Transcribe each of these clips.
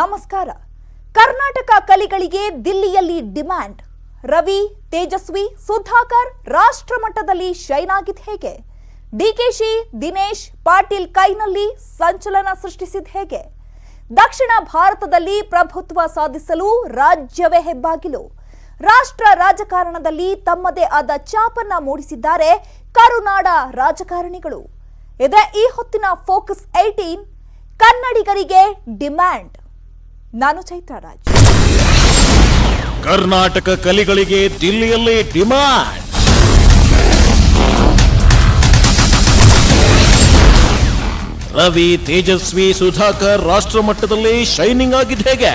ನಮಸ್ಕಾರ. ಕರ್ನಾಟಕ ಕಲಿಗಳಿಗೆ ದಿಲ್ಲಿಯಲ್ಲಿ ಡಿಮ್ಯಾಂಡ್. ರವಿ, ತೇಜಸ್ವಿ, ಸುಧಾಕರ್ ರಾಷ್ಟ್ರ ಮಟ್ಟದಲ್ಲಿ ಶೈನ್ ಆಗಿದ್ದು ಹೇಗೆ? ಡಿಕೆಶಿ, ದಿನೇಶ್ ಪಾಟೀಲ್ ಕೈನಲ್ಲಿ ಸಂಚಲನ ಸೃಷ್ಟಿಸಿದ ಹೇಗೆ? ದಕ್ಷಿಣ ಭಾರತದಲ್ಲಿ ಪ್ರಭುತ್ವ ಸಾಧಿಸಲು ರಾಜ್ಯವೇ ಹೆಬ್ಬಾಗಿಲು. ರಾಷ್ಟ್ರ ರಾಜಕಾರಣದಲ್ಲಿ ತಮ್ಮದೇ ಆದ ಛಾಪನ್ನ ಮೂಡಿಸಿದ್ದಾರೆ ಕರುನಾಡ ರಾಜಕಾರಣಿಗಳು. ಇದೇ ಈ ಹೊತ್ತಿನ ಫೋಕಸ್ 18 ಕನ್ನಡಿಗರಿಗೆ ಡಿಮ್ಯಾಂಡ್. ನಾನು ಚೈತ್ರ ರಾಜ್. ಕರ್ನಾಟಕ ಕಲಿಗಳಿಗೆ ದಿಲ್ಲಿಯಲ್ಲಿ ಡಿಮ್ಯಾಂಡ್. ರವಿ, ತೇಜಸ್ವಿ, ಸುಧಾಕರ್ ರಾಷ್ಟ್ರ ಮಟ್ಟದಲ್ಲಿ ಶೈನಿಂಗ್ ಆಗಿದ್ದು ಹೇಗೆ?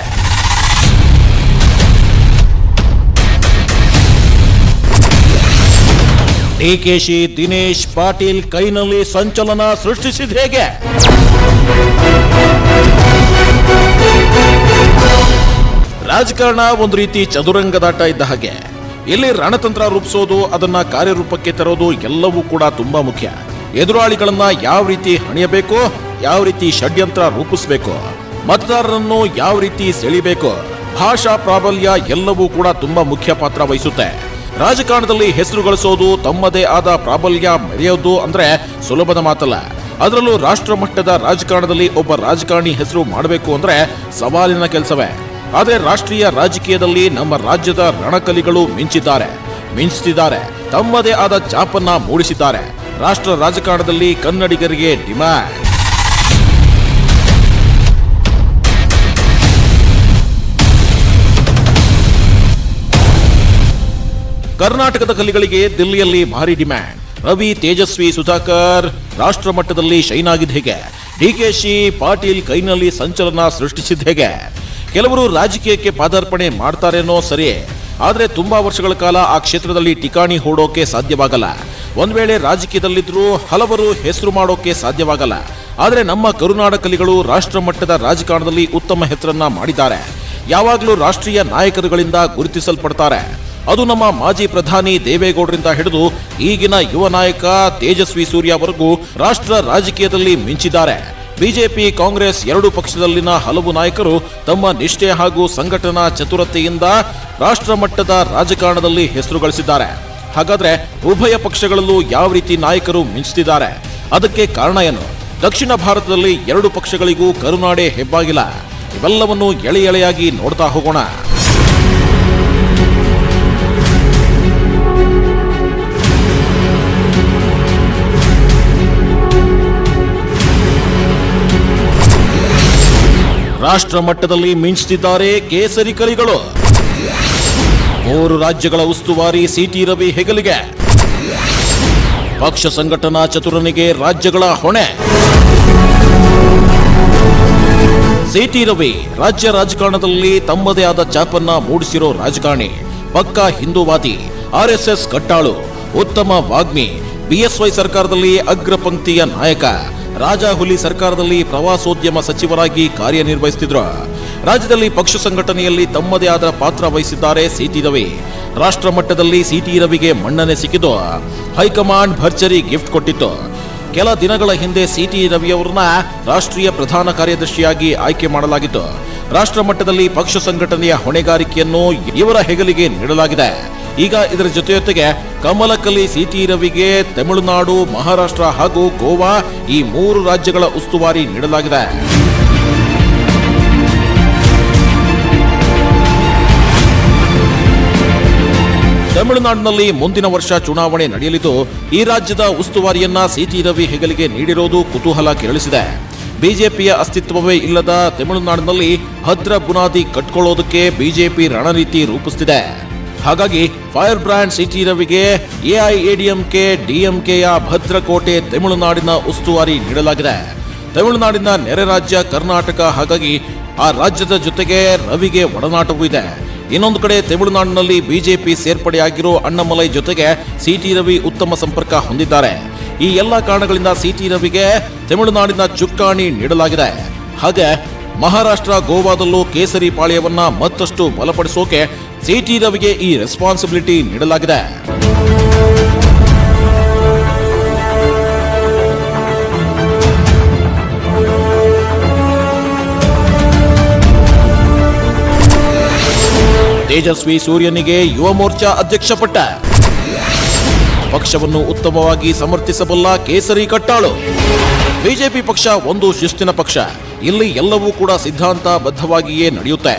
ಡಿಕೆಶಿ, ದಿನೇಶ್ ಪಾಟೀಲ್ ಕೈನಲ್ಲಿ ಸಂಚಲನ ಸೃಷ್ಟಿಸಿದ ಹೇಗೆ? ರಾಜಕಾರಣ ಒಂದು ರೀತಿ ಚದುರಂಗದಾಟ ಇದ್ದ ಹಾಗೆ. ಇಲ್ಲಿ ರಣತಂತ್ರ ರೂಪಿಸೋದು, ಅದನ್ನ ಕಾರ್ಯರೂಪಕ್ಕೆ ತರೋದು ಎಲ್ಲವೂ ಕೂಡ ತುಂಬಾ ಮುಖ್ಯ. ಎದುರಾಳಿಗಳನ್ನ ಯಾವ ರೀತಿ ಹಣಿಯಬೇಕು, ಯಾವ ರೀತಿ ಷಡ್ಯಂತ್ರ ರೂಪಿಸಬೇಕು, ಮತದಾರರನ್ನು ಯಾವ ರೀತಿ ಸೆಳಿಬೇಕು, ಭಾಷಾ ಪ್ರಾಬಲ್ಯ ಎಲ್ಲವೂ ಕೂಡ ತುಂಬಾ ಮುಖ್ಯ ಪಾತ್ರ ವಹಿಸುತ್ತೆ. ರಾಜಕಾರಣದಲ್ಲಿ ಹೆಸರು ಗಳಿಸೋದು, ತಮ್ಮದೇ ಆದ ಪ್ರಾಬಲ್ಯ ಮೆರೆಯೋದು ಅಂದ್ರೆ ಸುಲಭದ ಮಾತಲ್ಲ. ಅದರಲ್ಲೂ ರಾಷ್ಟ್ರ ಮಟ್ಟದ ರಾಜಕಾರಣದಲ್ಲಿ ಒಬ್ಬ ರಾಜಕಾರಣಿ ಹೆಸರು ಮಾಡಬೇಕು ಅಂದ್ರೆ ಸವಾಲಿನ ಕೆಲಸವೇ. ಆದರೆ ರಾಷ್ಟ್ರೀಯ ರಾಜಕೀಯದಲ್ಲಿ ನಮ್ಮ ರಾಜ್ಯದ ರಣಕಲಿಗಳು ಮಿಂಚುತ್ತಿದ್ದಾರೆ, ತಮ್ಮದೇ ಆದ ಛಾಪನ್ನ ಮೂಡಿಸಿದ್ದಾರೆ. ರಾಷ್ಟ್ರ ರಾಜಕಾರಣದಲ್ಲಿ ಕನ್ನಡಿಗರಿಗೆ ಡಿಮ್ಯಾಂಡ್. ಕರ್ನಾಟಕದ ಕಲಿಗಳಿಗೆ ದಿಲ್ಲಿಯಲ್ಲಿ ಭಾರಿ ಡಿಮ್ಯಾಂಡ್. ರವಿ, ತೇಜಸ್ವಿ, ಸುಧಾಕರ್ ರಾಷ್ಟ್ರ ಮಟ್ಟದಲ್ಲಿ ಶೈನ್ ಆಗಿದ್ದು ಹೇಗೆ? ಡಿಕೆಶಿ, ಪಾಟೀಲ್ ಕೈನಲ್ಲಿ ಸಂಚಲನ ಸೃಷ್ಟಿಸಿದ ಹೇಗೆ? ಕೆಲವರು ರಾಜಕೀಯಕ್ಕೆ ಪಾದಾರ್ಪಣೆ ಮಾಡ್ತಾರೇನೋ ಸರಿ, ಆದ್ರೆ ತುಂಬಾ ವರ್ಷಗಳ ಕಾಲ ಆ ಕ್ಷೇತ್ರದಲ್ಲಿ ಠಿಕಾಣಿ ಹೂಡೋಕೆ ಸಾಧ್ಯವಾಗಲ್ಲ. ಒಂದ್ ವೇಳೆ ರಾಜಕೀಯದಲ್ಲಿದ್ರೂ ಹಲವರು ಹೆಸರು ಮಾಡೋಕೆ ಸಾಧ್ಯವಾಗಲ್ಲ. ಆದ್ರೆ ನಮ್ಮ ಕರುನಾಡ ಕಲಿಗಳು ರಾಷ್ಟ್ರ ಮಟ್ಟದ ರಾಜಕಾರಣದಲ್ಲಿ ಉತ್ತಮ ಹೆಸರನ್ನ ಮಾಡಿದ್ದಾರೆ. ಯಾವಾಗಲೂ ರಾಷ್ಟ್ರೀಯ ನಾಯಕರುಗಳಿಂದ ಗುರುತಿಸಲ್ಪಡ್ತಾರೆ. ಅದು ನಮ್ಮ ಮಾಜಿ ಪ್ರಧಾನಿ ದೇವೇಗೌಡರಿಂದ ಹಿಡಿದು ಈಗಿನ ಯುವ ನಾಯಕ ತೇಜಸ್ವಿ ಸೂರ್ಯವರೆಗೂ ರಾಷ್ಟ್ರ ರಾಜಕೀಯದಲ್ಲಿ ಮಿಂಚಿದ್ದಾರೆ. ಬಿಜೆಪಿ, ಕಾಂಗ್ರೆಸ್ ಎರಡೂ ಪಕ್ಷದಲ್ಲಿನ ಹಲವು ನಾಯಕರು ತಮ್ಮ ನಿಷ್ಠೆ ಹಾಗೂ ಸಂಘಟನಾ ಚತುರತೆಯಿಂದ ರಾಷ್ಟ್ರ ಮಟ್ಟದ ರಾಜಕಾರಣದಲ್ಲಿ ಹೆಸರು ಗಳಿಸಿದ್ದಾರೆ. ಹಾಗಾದ್ರೆ ಉಭಯ ಪಕ್ಷಗಳಲ್ಲೂ ಯಾವ ರೀತಿ ನಾಯಕರು ಮಿಂಚುತ್ತಿದ್ದಾರೆ? ಅದಕ್ಕೆ ಕಾರಣ ಏನು? ದಕ್ಷಿಣ ಭಾರತದಲ್ಲಿ ಎರಡು ಪಕ್ಷಗಳಿಗೂ ಕರುನಾಡೆ ಹೆಬ್ಬಾಗಿಲ. ಇವೆಲ್ಲವನ್ನು ಎಳೆ ಎಳೆಯಾಗಿ ನೋಡ್ತಾ ಹೋಗೋಣ. ರಾಷ್ಟ್ರ ಮಟ್ಟದಲ್ಲಿ ಮಿಂಚುತ್ತಿದ್ದಾರೆ ಕೇಸರಿ ಕಲಿಗಳು. 3 ರಾಜ್ಯಗಳ ಉಸ್ತುವಾರಿ ಸಿಟಿ ರವಿ ಹೆಗಲಿಗೆ. ಪಕ್ಷ ಸಂಘಟನಾ ಚತುರನಿಗೆ ರಾಜ್ಯಗಳ ಹೊಣೆ. ಸಿಟಿ ರವಿ ರಾಜ್ಯ ರಾಜಕಾರಣದಲ್ಲಿ ತಮ್ಮದೇ ಆದ ಛಾಪನ್ನ ಮೂಡಿಸಿರೋ ರಾಜಕಾರಣಿ. ಪಕ್ಕಾ ಹಿಂದೂವಾದಿ, ಆರ್ಎಸ್ಎಸ್ ಕಟ್ಟಾಳು, ಉತ್ತಮ ವಾಗ್ಮಿ, ಬಿಎಸ್ವೈ ಸರ್ಕಾರದಲ್ಲಿ ಅಗ್ರ ಪಂಕ್ತಿಯ ನಾಯಕ, ರಾಜಾಹುಲಿ ಸರ್ಕಾರದಲ್ಲಿ ಪ್ರವಾಸೋದ್ಯಮ ಸಚಿವರಾಗಿ ಕಾರ್ಯನಿರ್ವಹಿಸುತ್ತಿದ್ರು. ರಾಜ್ಯದಲ್ಲಿ ಪಕ್ಷ ಸಂಘಟನೆಯಲ್ಲಿ ತಮ್ಮದೇ ಆದ ಪಾತ್ರ ವಹಿಸಿದ್ದಾರೆ ಸಿಟಿ ರವಿ. ರಾಷ್ಟ್ರ ಮಟ್ಟದಲ್ಲಿ ಸಿಟಿ ರವಿಗೆ ಮನ್ನಣೆ ಸಿಕ್ಕಿದ್ದು ಹೈಕಮಾಂಡ್ ಭರ್ಜರಿ ಗಿಫ್ಟ್ ಕೊಟ್ಟಿತ್ತು. ಕೆಲ ದಿನಗಳ ಹಿಂದೆ ಸಿಟಿ ರವಿಯವರನ್ನ ರಾಷ್ಟ್ರೀಯ ಪ್ರಧಾನ ಕಾರ್ಯದರ್ಶಿಯಾಗಿ ಆಯ್ಕೆ ಮಾಡಲಾಗಿತ್ತು. ರಾಷ್ಟ್ರ ಮಟ್ಟದಲ್ಲಿ ಪಕ್ಷ ಸಂಘಟನೆಯ ಹೊಣೆಗಾರಿಕೆಯನ್ನು ಇವರ ಹೆಗಲಿಗೆ ನೀಡಲಾಗಿದೆ. ಈಗ ಇದರ ಜೊತೆಗೆ ಕಮಲಕಲಿ ಸಿಟಿ ರವಿಗೆ ತಮಿಳುನಾಡು, ಮಹಾರಾಷ್ಟ್ರ ಹಾಗೂ ಗೋವಾ ಈ 3 ರಾಜ್ಯಗಳ ಉಸ್ತುವಾರಿ ನೀಡಲಾಗಿದೆ. ತಮಿಳುನಾಡಿನಲ್ಲಿ ಮುಂದಿನ ವರ್ಷ ಚುನಾವಣೆ ನಡೆಯಲಿದ್ದು, ಈ ರಾಜ್ಯದ ಉಸ್ತುವಾರಿಯನ್ನ ಸಿಟಿ ರವಿ ಹೆಗಲಿಗೆ ನೀಡಿರೋದು ಕುತೂಹಲ ಕೆರಳಿಸಿದೆ. ಬಿಜೆಪಿಯ ಅಸ್ತಿತ್ವವೇ ಇಲ್ಲದ ತಮಿಳುನಾಡಿನಲ್ಲಿ ಭದ್ರ ಬುನಾದಿ ಕಟ್ಕೊಳ್ಳೋದಕ್ಕೆ ಬಿಜೆಪಿ ರಣನೀತಿ ರೂಪಿಸುತ್ತಿದೆ. ಹಾಗಾಗಿ ಫೈರ್ ಬ್ರ್ಯಾಂಡ್ ಸಿಟಿ ರವಿಗೆ ಎಐಎಡಿಎಂಕೆ ಡಿಎಂಕೆಯ ಭದ್ರಕೋಟೆ ತಮಿಳುನಾಡಿನ ಉಸ್ತುವಾರಿ ನೀಡಲಾಗಿದೆ. ತಮಿಳುನಾಡಿನ ನೆರೆ ರಾಜ್ಯ ಕರ್ನಾಟಕ, ಹಾಗಾಗಿ ಆ ರಾಜ್ಯದ ಜೊತೆಗೆ ರವಿಗೆ ಒಡನಾಟವೂ ಇದೆ. ಇನ್ನೊಂದು ಕಡೆ ತಮಿಳುನಾಡಿನಲ್ಲಿ ಬಿಜೆಪಿ ಸೇರ್ಪಡೆಯಾಗಿರೋ ಅಣ್ಣಾಮಲೈ ಜೊತೆಗೆ ಸಿಟಿ ರವಿ ಉತ್ತಮ ಸಂಪರ್ಕ ಹೊಂದಿದ್ದಾರೆ. ಈ ಎಲ್ಲ ಕಾರಣಗಳಿಂದ ಸಿಟಿ ರವಿಗೆ ತಮಿಳುನಾಡಿನ ಚುಕ್ಕಾಣಿ ನೀಡಲಾಗಿದೆ. ಹಾಗೆ ಮಹಾರಾಷ್ಟ್ರ, ಗೋವಾದಲ್ಲೂ ಕೇಸರಿ ಪಾಳ್ಯವನ್ನ ಮತ್ತಷ್ಟು ಬಲಪಡಿಸೋಕೆ ಸಿಟಿ ರವಿಗೆ ಈ ರೆಸ್ಪಾನ್ಸಿಬಿಲಿಟಿ ನೀಡಲಾಗಿದೆ. ತೇಜಸ್ವಿ ಸೂರ್ಯನಿಗೆ ಯುವ ಮೋರ್ಚಾ ಅಧ್ಯಕ್ಷ ಪಟ್ಟ. ಪಕ್ಷವನ್ನು ಉತ್ತಮವಾಗಿ ಸಮರ್ಥಿಸಬಲ್ಲ ಕೇಸರಿ ಕಟ್ಟಾಳು. ಬಿಜೆಪಿ ಪಕ್ಷ ಒಂದು ಶಿಸ್ತಿನ ಪಕ್ಷ. ಇಲ್ಲಿ ಎಲ್ಲವೂ ಕೂಡ ಸಿದ್ಧಾಂತ ಬದ್ಧವಾಗಿಯೇ ನಡೆಯುತ್ತೆ.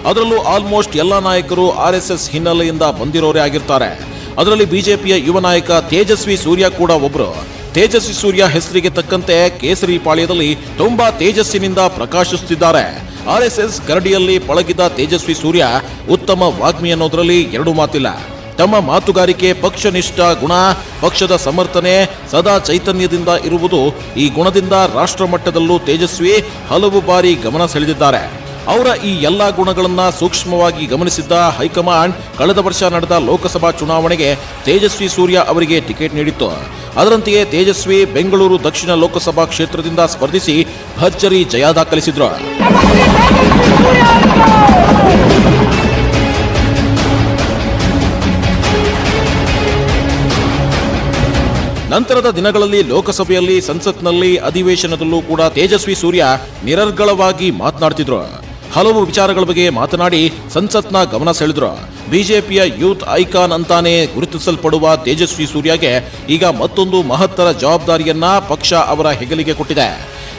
ಅದರಲ್ಲೂ ಆಲ್ಮೋಸ್ಟ್ ಎಲ್ಲ ನಾಯಕರು RSS ಹಿನ್ನೆಲೆಯಿಂದ ಬಂದಿರೋರೇ ಆಗಿರ್ತಾರೆ. ಅದರಲ್ಲಿ ಬಿಜೆಪಿಯ ಯುವ ನಾಯಕ ತೇಜಸ್ವಿ ಸೂರ್ಯ ಕೂಡ ಒಬ್ರು. ತೇಜಸ್ವಿ ಸೂರ್ಯ ಹೆಸರಿಗೆ ತಕ್ಕಂತೆ ಕೇಸರಿ ಪಾಳ್ಯದಲ್ಲಿ ತುಂಬಾ ತೇಜಸ್ಸಿನಿಂದ ಪ್ರಕಾಶಿಸುತ್ತಿದ್ದಾರೆ. RSS ಗರಡಿಯಲ್ಲಿ ಪಳಗಿದ ತೇಜಸ್ವಿ ಸೂರ್ಯ ಉತ್ತಮ ವಾಗ್ಮಿ ಅನ್ನೋದ್ರಲ್ಲಿ ಎರಡು ಮಾತಿಲ್ಲ. ತಮ್ಮ ಮಾತುಗಾರಿಕೆ, ಪಕ್ಷನಿಷ್ಠ ಗುಣ, ಪಕ್ಷದ ಸಮರ್ಥನೆ, ಸದಾ ಚೈತನ್ಯದಿಂದ ಇರುವುದು, ಈ ಗುಣದಿಂದ ರಾಷ್ಟ್ರ ಮಟ್ಟದಲ್ಲೂ ತೇಜಸ್ವಿ ಹಲವು ಬಾರಿ ಗಮನ ಸೆಳೆದಿದ್ದಾರೆ. ಅವರ ಈ ಎಲ್ಲಾ ಗುಣಗಳನ್ನ ಸೂಕ್ಷ್ಮವಾಗಿ ಗಮನಿಸಿದ್ದ ಹೈಕಮಾಂಡ್ ಕಳೆದ ವರ್ಷ ನಡೆದ ಲೋಕಸಭಾ ಚುನಾವಣೆಗೆ ತೇಜಸ್ವಿ ಸೂರ್ಯ ಅವರಿಗೆ ಟಿಕೆಟ್ ನೀಡಿತ್ತು. ಅದರಂತೆಯೇ ತೇಜಸ್ವಿ ಬೆಂಗಳೂರು ದಕ್ಷಿಣ ಲೋಕಸಭಾ ಕ್ಷೇತ್ರದಿಂದ ಸ್ಪರ್ಧಿಸಿ ಭರ್ಜರಿ ಜಯ ದಾಖಲಿಸಿದ್ರು. ನಂತರದ ದಿನಗಳಲ್ಲಿ ಲೋಕಸಭೆಯಲ್ಲಿ, ಸಂಸತ್ನಲ್ಲಿ, ಅಧಿವೇಶನದಲ್ಲೂ ಕೂಡ ತೇಜಸ್ವಿ ಸೂರ್ಯ ನಿರರ್ಗಳವಾಗಿ ಮಾತನಾಡ್ತಿದ್ರು. ಹಲವು ವಿಚಾರಗಳ ಬಗ್ಗೆ ಮಾತನಾಡಿ ಸಂಸತ್ನ ಗಮನ ಸೆಳೆದ್ರು. ಬಿಜೆಪಿಯ ಯೂತ್ ಐಕಾನ್ ಅಂತಾನೆ ಗುರುತಿಸಲ್ಪಡುವ ತೇಜಸ್ವಿ ಸೂರ್ಯಗೆ ಈಗ ಮತ್ತೊಂದು ಮಹತ್ತರ ಜವಾಬ್ದಾರಿಯನ್ನ ಪಕ್ಷ ಅವರ ಹೆಗಲಿಗೆ ಕೊಟ್ಟಿದೆ.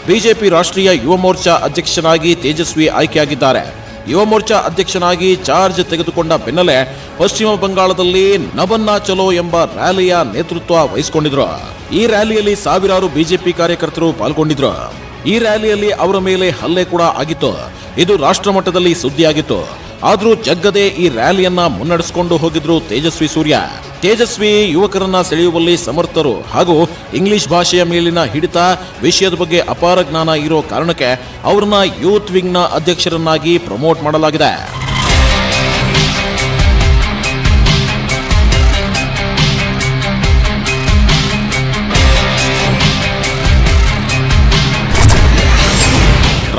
ಬಿಜೆಪಿ ರಾಷ್ಟ್ರೀಯ ಯುವ ಮೋರ್ಚಾ ಅಧ್ಯಕ್ಷನಾಗಿ ತೇಜಸ್ವಿ ಆಯ್ಕೆಯಾಗಿದ್ದಾರೆ. ಯುವ ಮೋರ್ಚಾ ಅಧ್ಯಕ್ಷನಾಗಿ ಚಾರ್ಜ್ ತೆಗೆದುಕೊಂಡ ಬೆನ್ನಲ್ಲೇ ಪಶ್ಚಿಮ ಬಂಗಾಳದಲ್ಲಿ ನಬನ್ನ ಚಲೋ ಎಂಬ ರ್ಯಾಲಿಯ ನೇತೃತ್ವ ವಹಿಸಿಕೊಂಡಿದ್ರು. ಈ ರ್ಯಾಲಿಯಲ್ಲಿ ಸಾವಿರಾರು ಬಿಜೆಪಿ ಕಾರ್ಯಕರ್ತರು ಪಾಲ್ಗೊಂಡಿದ್ರು. ಈ ರ್ಯಾಲಿಯಲ್ಲಿ ಅವರ ಮೇಲೆ ಹಲ್ಲೆ ಕೂಡ ಆಗಿತ್ತು. ಇದು ರಾಷ್ಟ್ರ ಮಟ್ಟದಲ್ಲಿ ಸುದ್ದಿಯಾಗಿತ್ತು. ಆದ್ರೂ ಜಗ್ಗದೆ ಈ ರ್ಯಾಲಿಯನ್ನ ಮುನ್ನಡೆಸಿಕೊಂಡು ಹೋಗಿದ್ರು ತೇಜಸ್ವಿ ಸೂರ್ಯ. ತೇಜಸ್ವಿ ಯುವಕರನ್ನ ಸೆಳೆಯುವಲ್ಲಿ ಸಮರ್ಥರು ಹಾಗೂ ಇಂಗ್ಲಿಷ್ ಭಾಷೆಯ ಮೇಲಿನ ಹಿಡಿತ, ವಿಷಯದ ಬಗ್ಗೆ ಅಪಾರ ಜ್ಞಾನ ಇರೋ ಕಾರಣಕ್ಕೆ ಅವರನ್ನ ಯೂತ್ ವಿಂಗ್ನ ಅಧ್ಯಕ್ಷರನ್ನಾಗಿ ಪ್ರಮೋಟ್ ಮಾಡಲಾಗಿದೆ.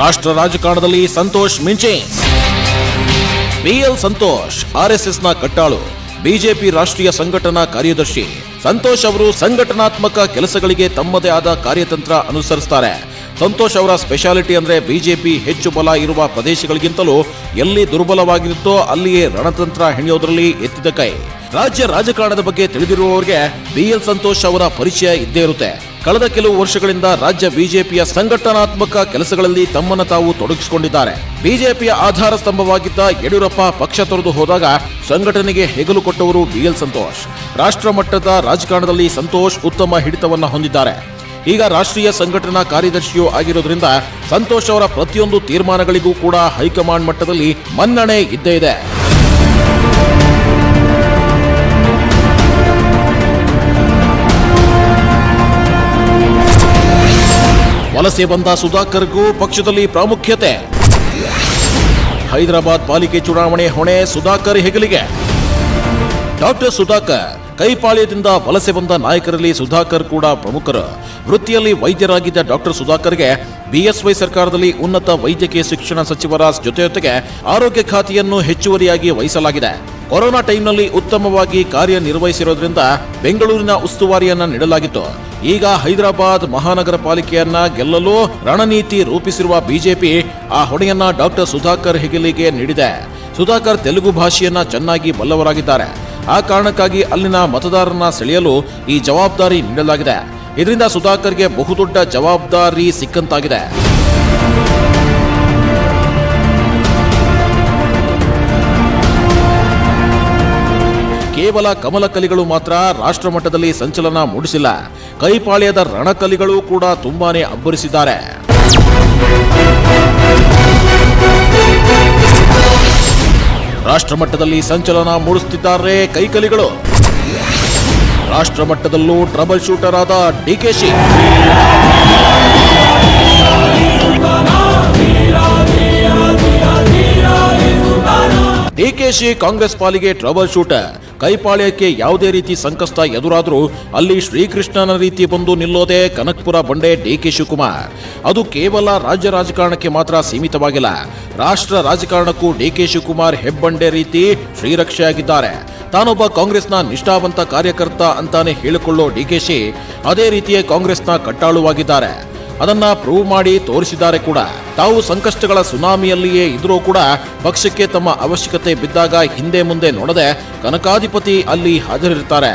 ರಾಷ್ಟ್ರ ರಾಜಕಾರಣದಲ್ಲಿ ಸಂತೋಷ್ ಮಿಂಚೆ. BL ಸಂತೋಷ್ RSSನ ಕಟ್ಟಾಳು, ಬಿಜೆಪಿ ರಾಷ್ಟ್ರೀಯ ಸಂಘಟನಾ ಕಾರ್ಯದರ್ಶಿ. ಸಂತೋಷ್ ಅವರು ಸಂಘಟನಾತ್ಮಕ ಕೆಲಸಗಳಿಗೆ ತಮ್ಮದೇ ಆದ ಕಾರ್ಯತಂತ್ರ ಅನುಸರಿಸುತ್ತಾರೆ. ಸಂತೋಷ್ ಅವರ ಸ್ಪೆಷಾಲಿಟಿ ಅಂದ್ರೆ ಬಿಜೆಪಿ ಹೆಚ್ಚು ಬಲ ಇರುವ ಪ್ರದೇಶಗಳಿಗಿಂತಲೂ ಎಲ್ಲಿ ದುರ್ಬಲವಾಗಿರುತ್ತೋ ಅಲ್ಲಿಯೇ ರಣತಂತ್ರ ಹೆಣೆಯೋದ್ರಲ್ಲಿ ಎತ್ತಿದ ಕೈ. ರಾಜ್ಯ ರಾಜಕಾರಣದ ಬಗ್ಗೆ ತಿಳಿದಿರುವವರಿಗೆ BL ಸಂತೋಷ್ ಅವರ ಪರಿಚಯ ಇದ್ದೇ ಇರುತ್ತೆ. ಕಳೆದ ಕೆಲವು ವರ್ಷಗಳಿಂದ ರಾಜ್ಯ ಬಿಜೆಪಿಯ ಸಂಘಟನಾತ್ಮಕ ಕೆಲಸಗಳಲ್ಲಿ ತಮ್ಮನ್ನು ತಾವು ತೊಡಗಿಸಿಕೊಂಡಿದ್ದಾರೆ. ಬಿಜೆಪಿಯ ಆಧಾರ ಸ್ತಂಭವಾಗಿದ್ದ ಯಡಿಯೂರಪ್ಪ ಪಕ್ಷ ತೊರೆದು ಹೋದಾಗ ಸಂಘಟನೆಗೆ ಹೆಗಲು ಕೊಟ್ಟವರು BL ಸಂತೋಷ್. ರಾಷ್ಟ್ರ ಮಟ್ಟದ ರಾಜಕಾರಣದಲ್ಲಿ ಸಂತೋಷ್ ಉತ್ತಮ ಹಿಡಿತವನ್ನ ಹೊಂದಿದ್ದಾರೆ. ಈಗ ರಾಷ್ಟ್ರೀಯ ಸಂಘಟನಾ ಕಾರ್ಯದರ್ಶಿಯೂ ಆಗಿರೋದ್ರಿಂದ ಸಂತೋಷ್ ಅವರ ಪ್ರತಿಯೊಂದು ತೀರ್ಮಾನಗಳಿಗೂ ಕೂಡ ಹೈಕಮಾಂಡ್ ಮಟ್ಟದಲ್ಲಿ ಮನ್ನಣೆ ಇದ್ದೇ ಇದೆ. ವಲಸೆ ಬಂದ ಸುಧಾಕರ್ಗೂ ಪಕ್ಷದಲ್ಲಿ ಪ್ರಾಮುಖ್ಯತೆ. ಹೈದರಾಬಾದ್ ಪಾಲಿಕೆ ಚುನಾವಣೆ ಹೊಣೆ ಸುಧಾಕರ್ ಹೆಗಲಿಗೆ. ಡಾಕ್ಟರ್ ಸುಧಾಕರ್ ಕೈಪಾಳ್ಯದಿಂದ ವಲಸೆ ಬಂದ ನಾಯಕರಲ್ಲಿ ಸುಧಾಕರ್ ಕೂಡ ಪ್ರಮುಖರು. ವೃತ್ತಿಯಲ್ಲಿ ವೈದ್ಯರಾಗಿದ್ದ ಡಾಕ್ಟರ್ ಸುಧಾಕರ್ಗೆ BSY ಸರ್ಕಾರದಲ್ಲಿ ಉನ್ನತ ವೈದ್ಯಕೀಯ ಶಿಕ್ಷಣ ಸಚಿವರ ಜೊತೆಗೆ ಆರೋಗ್ಯ ಖಾತೆಯನ್ನು ಹೆಚ್ಚುವರಿಯಾಗಿ ವಹಿಸಲಾಗಿದೆ. ಕೊರೋನಾ ಟೈಮ್ನಲ್ಲಿ ಉತ್ತಮವಾಗಿ ಕಾರ್ಯನಿರ್ವಹಿಸಿರೋದ್ರಿಂದ ಬೆಂಗಳೂರಿನ ಉಸ್ತುವಾರಿಯನ್ನ ನೀಡಲಾಗಿತ್ತು. ಈಗ ಹೈದರಾಬಾದ್ ಮಹಾನಗರ ಪಾಲಿಕೆಯನ್ನ ಗೆಲ್ಲಲು ರಣನೀತಿ ರೂಪಿಸಿರುವ ಬಿಜೆಪಿ ಆ ಹೊಣೆಯನ್ನ ಡಾಕ್ಟರ್ ಸುಧಾಕರ್ ಹೆಗಲಿಗೆ ನೀಡಿದೆ. ಸುಧಾಕರ್ ತೆಲುಗು ಭಾಷೆಯನ್ನ ಚೆನ್ನಾಗಿ ಬಲ್ಲವರಾಗಿದ್ದಾರೆ. ಆ ಕಾರಣಕ್ಕಾಗಿ ಅಲ್ಲಿನ ಮತದಾರರನ್ನ ಸೆಳೆಯಲು ಈ ಜವಾಬ್ದಾರಿ ನೀಡಲಾಗಿದೆ. ಇದರಿಂದ ಸುಧಾಕರ್ಗೆ ಬಹುದೊಡ್ಡ ಜವಾಬ್ದಾರಿ ಸಿಕ್ಕಂತಾಗಿದೆ. ಕೇವಲ ಕಮಲಕಲಿಗಳು ಮಾತ್ರ ರಾಷ್ಟ್ರ ಮಟ್ಟದಲ್ಲಿ ಸಂಚಲನ ಮೂಡಿಸಿಲ್ಲ. ಕೈಪಾಳ್ಯದ ರಣಕಲಿಗಳು ಕೂಡ ತುಂಬಾನೇ ಅಬ್ಬರಿಸಿದ್ದಾರೆ. ರಾಷ್ಟ್ರ ಮಟ್ಟದಲ್ಲಿ ಸಂಚಲನ ಮೂಡಿಸುತ್ತಿದ್ದಾರೆ ಕೈಕಲಿಗಳು. ರಾಷ್ಟ್ರ ಮಟ್ಟದಲ್ಲೂ ಟ್ರಬಲ್ ಶೂಟರ್ ಆದ DKಶಿ. DKಶಿ ಕಾಂಗ್ರೆಸ್ ಪಾಲಿಗೆ ಟ್ರಬಲ್ ಶೂಟರ್. ಕೈಪಾಳ್ಯಕ್ಕೆ ಯಾವುದೇ ರೀತಿ ಸಂಕಷ್ಟ ಎದುರಾದರೂ ಅಲ್ಲಿ ಶ್ರೀಕೃಷ್ಣನ ರೀತಿ ಬಂದು ನಿಲ್ಲೋದೇ ಕನಕಪುರ ಬಂಡೆ DK ಶಿವಕುಮಾರ್. ಅದು ಕೇವಲ ರಾಜ್ಯ ರಾಜಕಾರಣಕ್ಕೆ ಮಾತ್ರ ಸೀಮಿತವಾಗಿಲ್ಲ, ರಾಷ್ಟ್ರ ರಾಜಕಾರಣಕ್ಕೂ DK ಶಿವಕುಮಾರ್ ಹೆಬ್ಬಂಡೆ ರೀತಿ ಶ್ರೀರಕ್ಷೆಯಾಗಿದ್ದಾರೆ. ತಾನೊಬ್ಬ ಕಾಂಗ್ರೆಸ್ನ ನಿಷ್ಠಾವಂತ ಕಾರ್ಯಕರ್ತ ಅಂತಾನೆ ಹೇಳಿಕೊಳ್ಳೋ DKಶಿ ಅದೇ ರೀತಿಯೇ ಕಾಂಗ್ರೆಸ್ನ ಕಟ್ಟಾಳುವಾಗಿದ್ದಾರೆ. ಅದನ್ನ ಪ್ರೂವ್ ಮಾಡಿ ತೋರಿಸಿದ್ದಾರೆ ಕೂಡ. ತಾವು ಸಂಕಷ್ಟಗಳ ಸುನಾಮಿಯಲ್ಲಿಯೇ ಇದ್ರೂ ಕೂಡ ಪಕ್ಷಕ್ಕೆ ತಮ್ಮ ಅವಶ್ಯಕತೆ ಬಿದ್ದಾಗ ಹಿಂದೆ ಮುಂದೆ ನೋಡದೆ ಕನಕಾಧಿಪತಿ ಅಲ್ಲಿ ಹಾಜರಿರ್ತಾರೆ.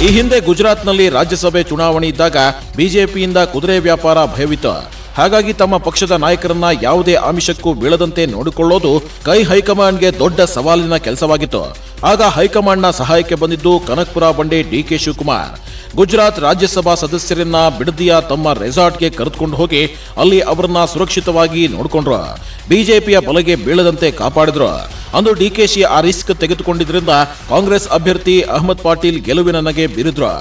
ಈ ಹಿಂದೆ ಗುಜರಾತ್ನಲ್ಲಿ ರಾಜ್ಯಸಭೆ ಚುನಾವಣೆ ಇದ್ದಾಗ ಬಿಜೆಪಿಯಿಂದ ಕುದುರೆ ವ್ಯಾಪಾರ ಭಯವಿತ್ತು. ಹಾಗಾಗಿ ತಮ್ಮ ಪಕ್ಷದ ನಾಯಕರನ್ನ ಯಾವುದೇ ಆಮಿಷಕ್ಕೂ ಬೀಳದಂತೆ ನೋಡಿಕೊಳ್ಳೋದು ಹೈಕಮಾಂಡ್ಗೆ ದೊಡ್ಡ ಸವಾಲಿನ ಕೆಲಸವಾಗಿತ್ತು. ಆಗ ಹೈಕಮಾಂಡ್ನ ಸಹಾಯಕ್ಕೆ ಬಂದಿದ್ದು ಕನಕಪುರ ಬಂಡೆ ಡಿಕೆ ಶಿವಕುಮಾರ್. ಗುಜರಾತ್ ರಾಜ್ಯಸಭಾ ಸದಸ್ಯರನ್ನ ಬಿಡದಿಯ ತಮ್ಮ ರೆಸಾರ್ಟ್ಗೆ ಕರೆದುಕೊಂಡು ಹೋಗಿ ಅಲ್ಲಿ ಅವರನ್ನ ಸುರಕ್ಷಿತವಾಗಿ ನೋಡಿಕೊಂಡ್ರು. ಬಿಜೆಪಿಯ ಬಲೆಗೆ ಬೀಳದಂತೆ ಕಾಪಾಡಿದ್ರು. ಅಂದು ಡಿಕೆಶಿ ಆ ರಿಸ್ಕ್ ತೆಗೆದುಕೊಂಡಿದ್ರಿಂದ ಕಾಂಗ್ರೆಸ್ ಅಭ್ಯರ್ಥಿ ಅಹಮದ್ ಪಾಟೀಲ್ ಗೆಲುವಿನ ನಗೆ ಬೀರಿದ್ರು.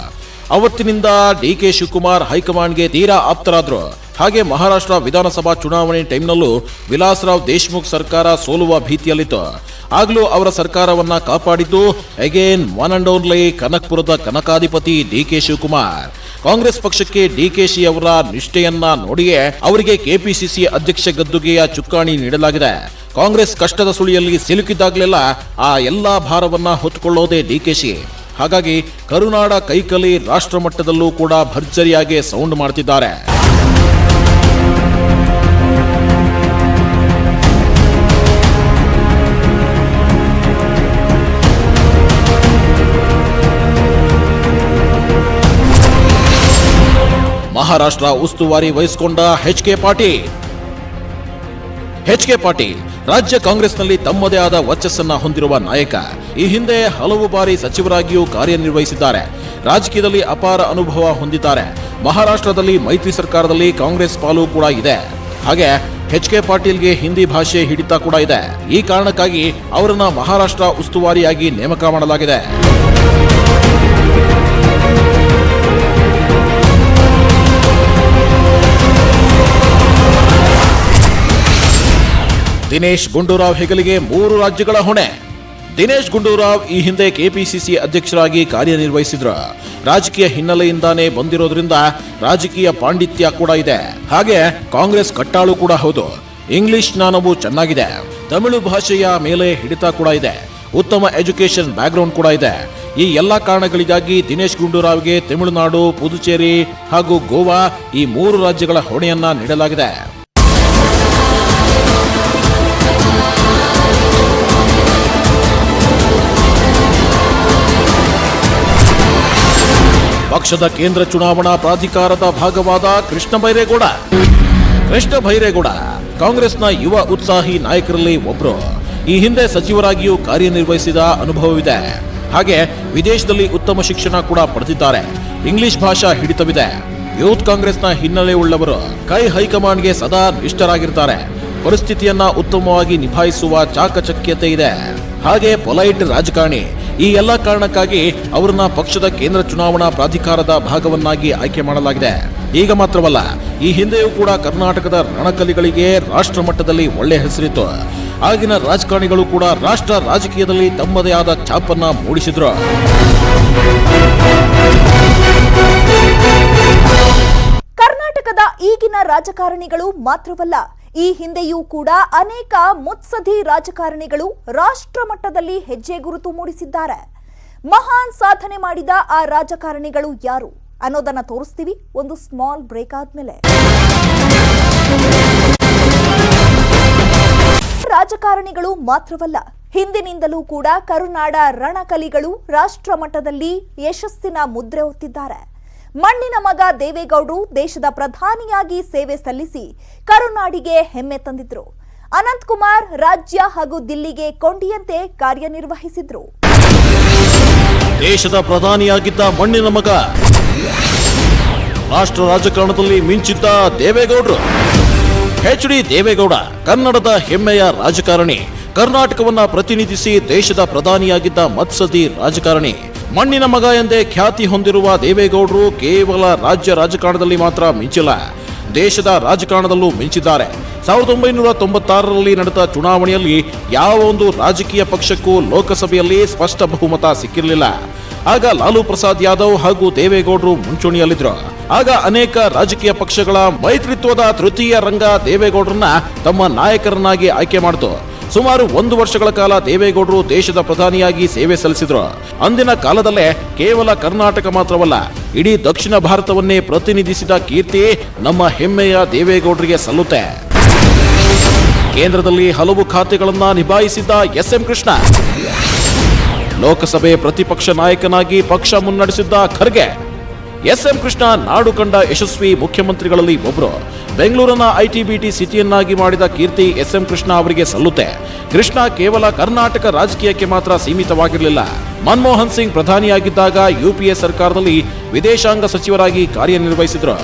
ಅವತ್ತಿನಿಂದ ಡಿಕೆ ಶಿವಕುಮಾರ್ ಹೈಕಮಾಂಡ್ಗೆ ತೀರಾ ಆಪ್ತರಾದ್ರು. ಹಾಗೆ ಮಹಾರಾಷ್ಟ್ರ ವಿಧಾನಸಭಾ ಚುನಾವಣೆ ಟೈಮ್ನಲ್ಲೂ ವಿಲಾಸರಾವ್ ದೇಶಮುಖ್ ಸರ್ಕಾರ ಸೋಲುವ ಭೀತಿಯಲ್ಲಿತ್ತು. ಆಗ್ಲೂ ಅವರ ಸರ್ಕಾರವನ್ನ ಕಾಪಾಡಿದ್ದು ಅಗೇನ್ ಒನ್ ಅಂಡ್ ಓನ್ಲಿ ಕನಕಪುರದ ಕನಕಾಧಿಪತಿ ಡಿಕೆ ಶಿವಕುಮಾರ್. ಕಾಂಗ್ರೆಸ್ ಪಕ್ಷಕ್ಕೆ ಡಿಕೆಶಿ ಅವರ ನಿಷ್ಠೆಯನ್ನ ನೋಡಿಯೇ ಅವರಿಗೆ ಕೆಪಿಸಿಸಿ ಅಧ್ಯಕ್ಷ ಗದ್ದುಗೆಯ ಚುಕ್ಕಾಣಿ ನೀಡಲಾಗಿದೆ. ಕಾಂಗ್ರೆಸ್ ಕಷ್ಟದ ಸುಳಿಯಲ್ಲಿ ಸಿಲುಕಿದಾಗಲೆಲ್ಲ ಆ ಎಲ್ಲಾ ಭಾರವನ್ನ ಹೊತ್ತುಕೊಳ್ಳೋದೇ ಡಿಕೆಶಿ. ಹಾಗಾಗಿ ಕರುನಾಡ ಕೈಕಲಿ ರಾಷ್ಟ್ರ ಮಟ್ಟದಲ್ಲೂ ಕೂಡ ಭರ್ಜರಿಯಾಗಿ ಸೌಂಡ್ ಮಾಡ್ತಿದ್ದಾರೆ. ಮಹಾರಾಷ್ಟ್ರ ಉಸ್ತುವಾರಿ ವಹಿಸಿಕೊಂಡ ಎಚ್ ಕೆ ಪಾಟೀಲ್ ರಾಜ್ಯ ಕಾಂಗ್ರೆಸ್ನಲ್ಲಿ ತಮ್ಮದೇ ಆದ ವರ್ಚಸ್ಸನ್ನ ಹೊಂದಿರುವ ನಾಯಕ. ಈ ಹಿಂದೆ ಹಲವು ಬಾರಿ ಸಚಿವರಾಗಿಯೂ ಕಾರ್ಯನಿರ್ವಹಿಸಿದ್ದಾರೆ. ರಾಜಕೀಯದಲ್ಲಿ ಅಪಾರ ಅನುಭವ ಹೊಂದಿದ್ದಾರೆ. ಮಹಾರಾಷ್ಟ್ರದಲ್ಲಿ ಮೈತ್ರಿ ಸರ್ಕಾರದಲ್ಲಿ ಕಾಂಗ್ರೆಸ್ ಪಾಲು ಕೂಡ ಇದೆ. ಹಾಗೆ ಎಚ್ ಕೆ ಪಾಟೀಲ್ಗೆ ಹಿಂದಿ ಭಾಷೆ ಹಿಡಿತ ಕೂಡ ಇದೆ. ಈ ಕಾರಣಕ್ಕಾಗಿ ಅವರನ್ನ ಮಹಾರಾಷ್ಟ್ರ ಉಸ್ತುವಾರಿಯಾಗಿ ನೇಮಕ ಮಾಡಲಾಗಿದೆ. ದಿನೇಶ್ ಗುಂಡೂರಾವ್ ಹೆಗಲಿಗೆ 3 ರಾಜ್ಯಗಳ ಹೊಣೆ. ದಿನೇಶ್ ಗುಂಡೂರಾವ್ ಈ ಹಿಂದೆ ಕೆಪಿಸಿಸಿ ಅಧ್ಯಕ್ಷರಾಗಿ ಕಾರ್ಯನಿರ್ವಹಿಸಿದ್ರು. ರಾಜಕೀಯ ಹಿನ್ನೆಲೆಯಿಂದಾನೇ ಬಂದಿರೋದ್ರಿಂದ ರಾಜಕೀಯ ಪಾಂಡಿತ್ಯ ಕೂಡ ಇದೆ. ಹಾಗೆ ಕಾಂಗ್ರೆಸ್ ಕಟ್ಟಾಳು ಕೂಡ ಹೌದು. ಇಂಗ್ಲಿಷ್ ಜ್ಞಾನವೂ ಚೆನ್ನಾಗಿದೆ. ತಮಿಳು ಭಾಷೆಯ ಮೇಲೆ ಹಿಡಿತ ಕೂಡ ಇದೆ. ಉತ್ತಮ ಎಜುಕೇಶನ್ ಬ್ಯಾಕ್ಗ್ರೌಂಡ್ ಕೂಡ ಇದೆ. ಈ ಎಲ್ಲಾ ಕಾರಣಗಳಿಗಾಗಿ ದಿನೇಶ್ ಗುಂಡೂರಾವ್ಗೆ ತಮಿಳುನಾಡು, ಪುದುಚೇರಿ ಹಾಗೂ ಗೋವಾ ಈ 3 ರಾಜ್ಯಗಳ ಹೊಣೆಯನ್ನ ನೀಡಲಾಗಿದೆ. ಪಕ್ಷದ ಕೇಂದ್ರ ಚುನಾವಣಾ ಪ್ರಾಧಿಕಾರದ ಭಾಗವಾದ ಕೃಷ್ಣ ಬೈರೇಗೌಡ ಕಾಂಗ್ರೆಸ್ನ ಯುವ ಉತ್ಸಾಹಿ ನಾಯಕರಲ್ಲಿ ಒಬ್ರು. ಈ ಹಿಂದೆ ಸಚಿವರಾಗಿಯೂ ಕಾರ್ಯನಿರ್ವಹಿಸಿದ ಅನುಭವವಿದೆ. ಹಾಗೆ ವಿದೇಶದಲ್ಲಿ ಉತ್ತಮ ಶಿಕ್ಷಣ ಕೂಡ ಪಡೆದಿದ್ದಾರೆ. ಇಂಗ್ಲಿಷ್ ಭಾಷಾ ಹಿಡಿತವಿದೆ. ಯೂತ್ ಕಾಂಗ್ರೆಸ್ನ ಹಿನ್ನೆಲೆ ಉಳ್ಳವರು. ಹೈಕಮಾಂಡ್ಗೆ ಸದಾ ನಿಷ್ಠರಾಗಿರ್ತಾರೆ. ಪರಿಸ್ಥಿತಿಯನ್ನ ಉತ್ತಮವಾಗಿ ನಿಭಾಯಿಸುವ ಚಾಕಚಕ್ಯತೆ ಇದೆ. ಹಾಗೆ ಪೊಲೈಟ್ ರಾಜಕಾರಣಿ. ಈ ಎಲ್ಲ ಕಾರಣಕ್ಕಾಗಿ ಅವರನ್ನ ಪಕ್ಷದ ಕೇಂದ್ರ ಚುನಾವಣಾ ಪ್ರಾಧಿಕಾರದ ಭಾಗವನ್ನಾಗಿ ಆಯ್ಕೆ ಮಾಡಲಾಗಿದೆ. ಈಗ ಮಾತ್ರವಲ್ಲ, ಈ ಹಿಂದೆಯೂ ಕೂಡ ಕರ್ನಾಟಕದ ರಣಕಲಿಗಳಿಗೆ ರಾಷ್ಟ್ರ ಮಟ್ಟದಲ್ಲಿ ಒಳ್ಳೆ ಹೆಸರಿತ್ತು. ಆಗಿನ ರಾಜಕಾರಣಿಗಳು ಕೂಡ ರಾಷ್ಟ್ರ ರಾಜಕೀಯದಲ್ಲಿ ತಮ್ಮದೇ ಆದ ಛಾಪನ್ನ ಮೂಡಿಸಿದ್ರು. ಕರ್ನಾಟಕದ ಈಗಿನ ರಾಜಕಾರಣಿಗಳು ಮಾತ್ರವಲ್ಲ, ಈ ಹಿಂದೆಯೂ ಕೂಡ ಅನೇಕ ಮುತ್ಸದ್ದಿ ರಾಜಕಾರಣಿಗಳು ರಾಷ್ಟ್ರ ಮಟ್ಟದಲ್ಲಿ ಹೆಜ್ಜೆ ಗುರುತು ಮೂಡಿಸಿದ್ದಾರೆ. ಮಹಾನ್ ಸಾಧನೆ ಮಾಡಿದ ಆ ರಾಜಕಾರಣಿಗಳು ಯಾರು ಅನ್ನೋದನ್ನ ತೋರಿಸ್ತೀವಿ ಒಂದು ಸ್ಮಾಲ್ ಬ್ರೇಕ್ ಆದ್ಮೇಲೆ. ರಾಜಕಾರಣಿಗಳು ಮಾತ್ರವಲ್ಲ, ಹಿಂದಿನಿಂದಲೂ ಕೂಡ ಕರುನಾಡ ರಣಕಲಿಗಳು ರಾಷ್ಟ್ರ ಮಟ್ಟದಲ್ಲಿ ಯಶಸ್ಸಿನ ಮುದ್ರೆ ಹೊತ್ತಿದ್ದಾರೆ. ಮಣ್ಣಿನ ಮಗ ದೇವೇಗೌಡರು ದೇಶದ ಪ್ರಧಾನಿಯಾಗಿ ಸೇವೆ ಸಲ್ಲಿಸಿ ಕರುನಾಡಿಗೆ ಹೆಮ್ಮೆ ತಂದಿದ್ರು. ಅನಂತಕುಮಾರ್ ರಾಜ್ಯ ಹಾಗೂ ದಿಲ್ಲಿಗೆ ಕೊಂಡಿಯಂತೆ ಕಾರ್ಯನಿರ್ವಹಿಸಿದ್ರು. ದೇಶದ ಪ್ರಧಾನಿಯಾಗಿದ್ದ ಮಣ್ಣಿನ ಮಗ, ರಾಷ್ಟ್ರ ರಾಜಕಾರಣದಲ್ಲಿ ಮಿಂಚಿದ್ದ ದೇವೇಗೌಡರು. ಎಚ್ ಡಿ ದೇವೇಗೌಡ ಕನ್ನಡದ ಹೆಮ್ಮೆಯ ರಾಜಕಾರಣಿ. ಕರ್ನಾಟಕವನ್ನ ಪ್ರತಿನಿಧಿಸಿ ದೇಶದ ಪ್ರಧಾನಿಯಾಗಿದ್ದ ಮತ್ಸದಿ ರಾಜಕಾರಣಿ. ಮಣ್ಣಿನ ಮಗ ಎಂದೇ ಖ್ಯಾತಿ ಹೊಂದಿರುವ ದೇವೇಗೌಡರು ಕೇವಲ ರಾಜ್ಯ ರಾಜಕಾರಣದಲ್ಲಿ ಮಾತ್ರ ಮಿಂಚಿಲ್ಲ, ದೇಶದ ರಾಜಕಾರಣದಲ್ಲೂ ಮಿಂಚಿದ್ದಾರೆ. 1996ರಲ್ಲಿ ನಡೆದ ಚುನಾವಣೆಯಲ್ಲಿ ಯಾವ ಒಂದು ರಾಜಕೀಯ ಪಕ್ಷಕ್ಕೂ ಲೋಕಸಭೆಯಲ್ಲಿ ಸ್ಪಷ್ಟ ಬಹುಮತ ಸಿಕ್ಕಿರಲಿಲ್ಲ. ಆಗ ಲಾಲು ಪ್ರಸಾದ್ ಯಾದವ್ ಹಾಗೂ ದೇವೇಗೌಡರು ಮುಂಚೂಣಿಯಲ್ಲಿದ್ರು. ಆಗ ಅನೇಕ ರಾಜಕೀಯ ಪಕ್ಷಗಳ ಮೈತ್ರಿತ್ವದ ತೃತೀಯ ರಂಗ ದೇವೇಗೌಡರನ್ನ ತಮ್ಮ ನಾಯಕರನ್ನಾಗಿ ಆಯ್ಕೆ ಮಾಡಿತು. ಸುಮಾರು 1 ವರ್ಷಗಳ ಕಾಲ ದೇವೇಗೌಡರು ದೇಶದ ಪ್ರಧಾನಿಯಾಗಿ ಸೇವೆ ಸಲ್ಲಿಸಿದ್ರು. ಅಂದಿನ ಕಾಲದಲ್ಲೇ ಕೇವಲ ಕರ್ನಾಟಕ ಮಾತ್ರವಲ್ಲ, ಇಡೀ ದಕ್ಷಿಣ ಭಾರತವನ್ನೇ ಪ್ರತಿನಿಧಿಸಿದ ಕೀರ್ತಿ ನಮ್ಮ ಹೆಮ್ಮೆಯ ದೇವೇಗೌಡರಿಗೆ ಸಲ್ಲುತ್ತೆ. ಕೇಂದ್ರದಲ್ಲಿ ಹಲವು ಖಾತೆಗಳನ್ನ ನಿಭಾಯಿಸಿದ್ದ ಎಸ್.ಎಂ. ಕೃಷ್ಣ, ಲೋಕಸಭೆ ಪ್ರತಿಪಕ್ಷ ನಾಯಕನಾಗಿ ಪಕ್ಷ ಮುನ್ನಡೆಸಿದ್ದ ಖರ್ಗೆ. ಎಸ್.ಎಂ. ಕೃಷ್ಣ ನಾಡು ಕಂಡ ಯಶಸ್ವಿ ಮುಖ್ಯಮಂತ್ರಿಗಳಲ್ಲಿ ಒಬ್ಬರು. ಬೆಂಗಳೂರನ್ನ ಐಟಿ-ಬಿಟಿ ಸಿಟಿಯನ್ನಾಗಿ ಮಾಡಿದ ಕೀರ್ತಿ ಎಸ್.ಎಂ. ಕೃಷ್ಣ ಅವರಿಗೆ ಸಲ್ಲುತ್ತೆ. ಕೃಷ್ಣ ಕೇವಲ ಕರ್ನಾಟಕ ರಾಜಕೀಯಕ್ಕೆ ಮಾತ್ರ ಸೀಮಿತವಾಗಿರಲಿಲ್ಲ. ಮನಮೋಹನ್ ಸಿಂಗ್ ಪ್ರಧಾನಿಯಾಗಿದ್ದಾಗ ಯುಪಿಎ ಸರ್ಕಾರದಲ್ಲಿ ವಿದೇಶಾಂಗ ಸಚಿವರಾಗಿ ಕಾರ್ಯನಿರ್ವಹಿಸಿದ್ರು.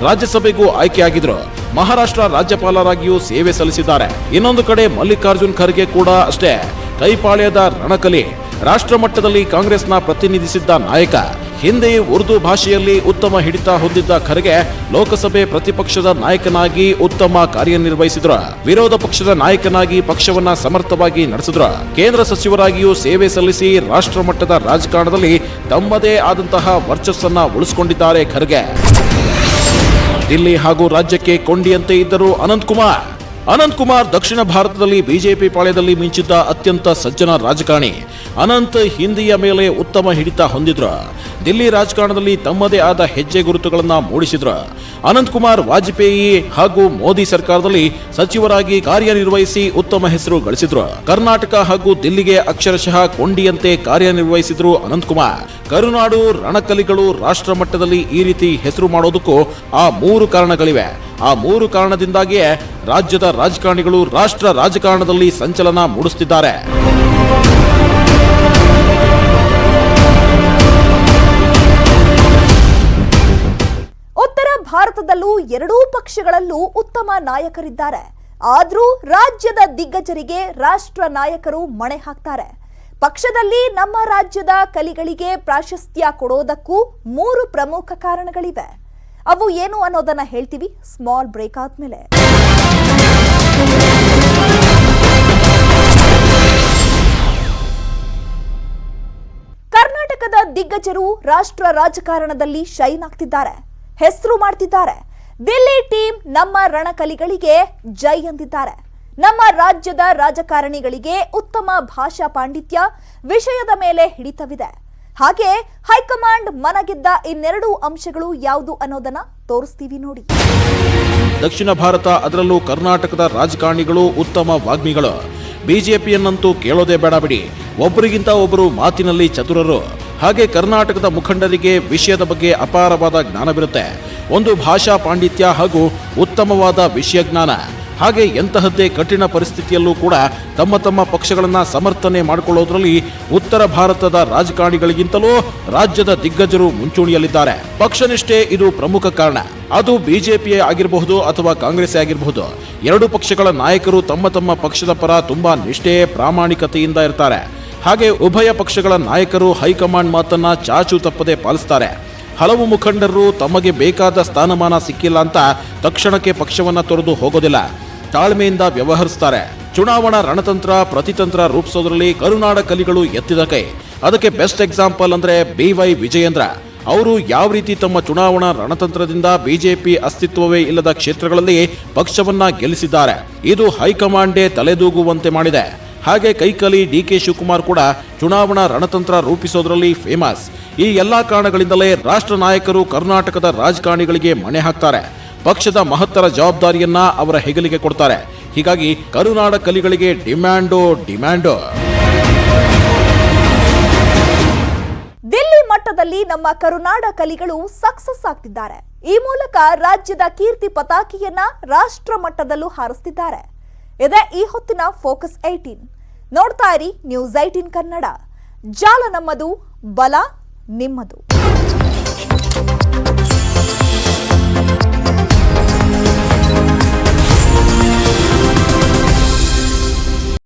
ರಾಜ್ಯಸಭೆಗೂ ಆಯ್ಕೆಯಾಗಿದ್ರು. ಮಹಾರಾಷ್ಟ್ರ ರಾಜ್ಯಪಾಲರಾಗಿಯೂ ಸೇವೆ ಸಲ್ಲಿಸಿದ್ದಾರೆ. ಇನ್ನೊಂದು ಕಡೆ ಮಲ್ಲಿಕಾರ್ಜುನ್ ಖರ್ಗೆ ಕೂಡ ಅಷ್ಟೇ, ಕೈಪಾಳ್ಯದ ರಣಕಲಿ. ರಾಷ್ಟ್ರ ಮಟ್ಟದಲ್ಲಿ ಕಾಂಗ್ರೆಸ್ನ ಪ್ರತಿನಿಧಿಸಿದ್ದ ನಾಯಕ. ಹಿಂದೆ ಉರ್ದು ಭಾಷೆಯಲ್ಲಿ ಉತ್ತಮ ಹಿಡಿತ ಹೊಂದಿದ್ದ ಖರ್ಗೆ ಲೋಕಸಭೆ ಪ್ರತಿಪಕ್ಷದ ನಾಯಕನಾಗಿ ಉತ್ತಮ ಕಾರ್ಯನಿರ್ವಹಿಸಿದ್ರು. ವಿರೋಧ ಪಕ್ಷದ ನಾಯಕನಾಗಿ ಪಕ್ಷವನ್ನ ಸಮರ್ಥವಾಗಿ ನಡೆಸಿದ್ರು. ಕೇಂದ್ರ ಸಚಿವರಾಗಿಯೂ ಸೇವೆ ಸಲ್ಲಿಸಿ ರಾಷ್ಟ್ರ ಮಟ್ಟದ ರಾಜಕಾರಣದಲ್ಲಿ ತಮ್ಮದೇ ಆದಂತಹ ವರ್ಚಸ್ಸನ್ನ ಉಳಿಸಿಕೊಂಡಿದ್ದಾರೆ ಖರ್ಗೆ. ದಿಲ್ಲಿ ಹಾಗೂ ರಾಜ್ಯಕ್ಕೆ ಕೊಂಡಿಯಂತೆ ಇದ್ದರು ಅನಂತ್ ಕುಮಾರ್ ದಕ್ಷಿಣ ಭಾರತದಲ್ಲಿ ಬಿಜೆಪಿ ಪಾಳ್ಯದಲ್ಲಿ ಮಿಂಚಿದ್ದ ಅತ್ಯಂತ ಸಜ್ಜನ ರಾಜಕಾರಣಿ. ಅನಂತ್ ಹಿಂದಿಯ ಮೇಲೆ ಉತ್ತಮ ಹಿಡಿತ ಹೊಂದಿದ್ರು. ದಿಲ್ಲಿ ರಾಜಕಾರಣದಲ್ಲಿ ತಮ್ಮದೇ ಆದ ಹೆಜ್ಜೆ ಗುರುತುಗಳನ್ನ ಮೂಡಿಸಿದ್ರು. ಅನಂತ್ ಕುಮಾರ್ ವಾಜಪೇಯಿ ಹಾಗೂ ಮೋದಿ ಸರ್ಕಾರದಲ್ಲಿ ಸಚಿವರಾಗಿ ಕಾರ್ಯನಿರ್ವಹಿಸಿ ಉತ್ತಮ ಹೆಸರು ಗಳಿಸಿದ್ರು. ಕರ್ನಾಟಕ ಹಾಗೂ ದಿಲ್ಲಿಗೆ ಅಕ್ಷರಶಃ ಕೊಂಡಿಯಂತೆ ಕಾರ್ಯನಿರ್ವಹಿಸಿದ್ರು ಅನಂತ್ ಕುಮಾರ್. ಕರುನಾಡು ರಣಕಲಿಗಳು ರಾಷ್ಟ್ರ ಮಟ್ಟದಲ್ಲಿ ಈ ರೀತಿ ಹೆಸರು ಮಾಡೋದಕ್ಕೂ ಆ 3 ಕಾರಣಗಳಿವೆ. ಆ 3 ಕಾರಣದಿಂದಾಗಿಯೇ ರಾಜ್ಯದ ರಾಜಕಾರಣಿಗಳು ರಾಷ್ಟ್ರ ರಾಜಕಾರಣದಲ್ಲಿ ಸಂಚಲನ ಮೂಡಿಸುತ್ತಿದ್ದಾರೆ. ಉತ್ತರ ಭಾರತದಲ್ಲೂ ಎರಡೂ ಪಕ್ಷಗಳಲ್ಲೂ ಉತ್ತಮ ನಾಯಕರಿದ್ದಾರೆ. ಆದ್ರೂ ರಾಜ್ಯದ ದಿಗ್ಗಜರಿಗೆ ರಾಷ್ಟ್ರ ನಾಯಕರು ಮಣೆ ಹಾಕ್ತಾರೆ. ಪಕ್ಷದಲ್ಲಿ ನಮ್ಮ ರಾಜ್ಯದ ಕಲಿಗಳಿಗೆ ಪ್ರಾಶಸ್ತ್ಯ ಕೊಡೋದಕ್ಕೂ 3 ಪ್ರಮುಖ ಕಾರಣಗಳಿವೆ. ಅವು ಏನು ಅನ್ನೋದನ್ನ ಹೇಳ್ತೀವಿ ಸ್ಮಾಲ್ ಬ್ರೇಕ್ ಆದ್ಮೇಲೆ. ಕರ್ನಾಟಕದ ದಿಗ್ಗಜರು ರಾಷ್ಟ್ರ ರಾಜಕಾರಣದಲ್ಲಿ ಶೈನ್ ಆಗ್ತಿದ್ದಾರೆ, ಹೆಸರು ಮಾಡ್ತಿದ್ದಾರೆ. ದಿಲ್ಲಿ ಟೀಮ್ ನಮ್ಮ ರಣಕಲಿಗಳಿಗೆ ಜೈ ಎಂದಿದ್ದಾರೆ. ನಮ್ಮ ರಾಜ್ಯದ ರಾಜಕಾರಣಿಗಳಿಗೆ ಉತ್ತಮ ಭಾಷಾ ಪಾಂಡಿತ್ಯ, ವಿಷಯದ ಮೇಲೆ ಹಿಡಿತವಿದೆ. ಹಾಗೆ ಹೈಕಮಾಂಡ್ ಮನಗೆದ್ದ ಇನ್ನೆರಡು ಅಂಶಗಳು ಯಾವುದು ಅನ್ನೋದನ್ನ ತೋರಿಸ್ತೀವಿ ನೋಡಿ. ದಕ್ಷಿಣ ಭಾರತ, ಅದರಲ್ಲೂ ಕರ್ನಾಟಕದ ರಾಜಕಾರಣಿಗಳು ಉತ್ತಮ ವಾಗ್ಮಿಗಳು. ಬಿಜೆಪಿಯನ್ನಂತೂ ಕೇಳೋದೇ ಬೇಡ ಬಿಡಿ, ಒಬ್ಬರಿಗಿಂತ ಒಬ್ಬರು ಮಾತಿನಲ್ಲಿ ಚತುರರು. ಹಾಗೆ ಕರ್ನಾಟಕದ ಮುಖಂಡರಿಗೆ ವಿಷಯದ ಬಗ್ಗೆ ಅಪಾರವಾದ ಜ್ಞಾನವಿರುತ್ತೆ. ಒಂದು ಭಾಷಾ ಪಾಂಡಿತ್ಯ ಹಾಗೂ ಉತ್ತಮವಾದ ವಿಷಯ ಜ್ಞಾನ. ಹಾಗೆ ಎಂತಹದ್ದೇ ಕಠಿಣ ಪರಿಸ್ಥಿತಿಯಲ್ಲೂ ಕೂಡ ತಮ್ಮ ತಮ್ಮ ಪಕ್ಷಗಳನ್ನ ಸಮರ್ಥನೆ ಮಾಡಿಕೊಳ್ಳೋದ್ರಲ್ಲಿ ಉತ್ತರ ಭಾರತದ ರಾಜಕಾರಣಿಗಳಿಗಿಂತಲೂ ರಾಜ್ಯದ ದಿಗ್ಗಜರು ಮುಂಚೂಣಿಯಲ್ಲಿದ್ದಾರೆ. ಪಕ್ಷನಿಷ್ಠೆ ಇದು ಪ್ರಮುಖ ಕಾರಣ. ಅದು ಬಿಜೆಪಿಯೇ ಆಗಿರಬಹುದು ಅಥವಾ ಕಾಂಗ್ರೆಸ್ ಆಗಿರಬಹುದು. ಎರಡು ಪಕ್ಷಗಳ ನಾಯಕರು ತಮ್ಮ ತಮ್ಮ ಪಕ್ಷದ ಪರ ತುಂಬಾ ನಿಷ್ಠೆ, ಪ್ರಾಮಾಣಿಕತೆಯಿಂದ ಇರ್ತಾರೆ. ಹಾಗೆ ಉಭಯ ಪಕ್ಷಗಳ ನಾಯಕರು ಹೈಕಮಾಂಡ್ ಮಾತನ್ನ ಚಾಚು ತಪ್ಪದೆ ಪಾಲಿಸ್ತಾರೆ. ಹಲವು ಮುಖಂಡರು ತಮಗೆ ಬೇಕಾದ ಸ್ಥಾನಮಾನ ಸಿಕ್ಕಿಲ್ಲ ಅಂತ ತಕ್ಷಣಕ್ಕೆ ಪಕ್ಷವನ್ನ ತೊರೆದು ಹೋಗೋದಿಲ್ಲ. ತಾಳ್ಮೆಯಿಂದ ವ್ಯವಹರಿಸ್ತಾರೆ. ಚುನಾವಣಾ ರಣತಂತ್ರ, ಪ್ರತಿತಂತ್ರ ರೂಪಿಸೋದ್ರಲ್ಲಿ ಕರುನಾಡ ಕಲಿಗಳು ಎತ್ತಿದ ಕೈ. ಅದಕ್ಕೆ ಬೆಸ್ಟ್ ಎಕ್ಸಾಂಪಲ್ ಅಂದ್ರೆ BY ವಿಜಯೇಂದ್ರ. ಅವರು ಯಾವ ರೀತಿ ತಮ್ಮ ಚುನಾವಣಾ ರಣತಂತ್ರದಿಂದ ಬಿಜೆಪಿ ಅಸ್ತಿತ್ವವೇ ಇಲ್ಲದ ಕ್ಷೇತ್ರಗಳಲ್ಲಿ ಪಕ್ಷವನ್ನ ಗೆಲ್ಲಿಸಿದ್ದಾರೆ. ಇದು ಹೈಕಮಾಂಡೇ ತಲೆದೂಗುವಂತೆ ಮಾಡಿದೆ. ಹಾಗೆ ಕೈಕಲಿ DK ಶಿವಕುಮಾರ್ ಕೂಡ ಚುನಾವಣಾ ರಣತಂತ್ರ ರೂಪಿಸೋದ್ರಲ್ಲಿ ಫೇಮಸ್. ಈ ಎಲ್ಲಾ ಕಾರಣಗಳಿಂದಲೇ ರಾಷ್ಟ್ರ ನಾಯಕರು ಕರ್ನಾಟಕದ ರಾಜಕಾರಣಿಗಳಿಗೆ ಮಣೆ ಹಾಕ್ತಾರೆ. ಪಕ್ಷದ ಮಹತ್ತರ ಜವಾಬ್ದಾರಿಯನ್ನ ಅವರ ಹೆಗಲಿಗೆ ಕೊಡ್ತಾರೆ. ಹೀಗಾಗಿ ಕರುನಾಡ ಕಲಿಗಳಿಗೆ ಡಿಮ್ಯಾಂಡೋ. ದಿಲ್ಲಿ ಮಟ್ಟದಲ್ಲಿ ನಮ್ಮ ಕರುನಾಡ ಕಲಿಗಳು ಸಕ್ಸಸ್ ಆಗ್ತಿದ್ದಾರೆ. ಈ ಮೂಲಕ ರಾಜ್ಯದ ಕೀರ್ತಿ ಪತಾಕೆಯನ್ನ ರಾಷ್ಟ್ರ ಮಟ್ಟದಲ್ಲೂ ಹಾರಿಸ್ತಿದ್ದಾರೆ. ಇದೇ ಈ ಹೊತ್ತಿನ ಫೋಕಸ್ 18. ನೋಡ್ತಾ ಇರಿ ನ್ಯೂಸ್ 18 ಕನ್ನಡ. ಜಾಲ ನಮ್ಮದು, ಬಲ ನಿಮ್ಮದು.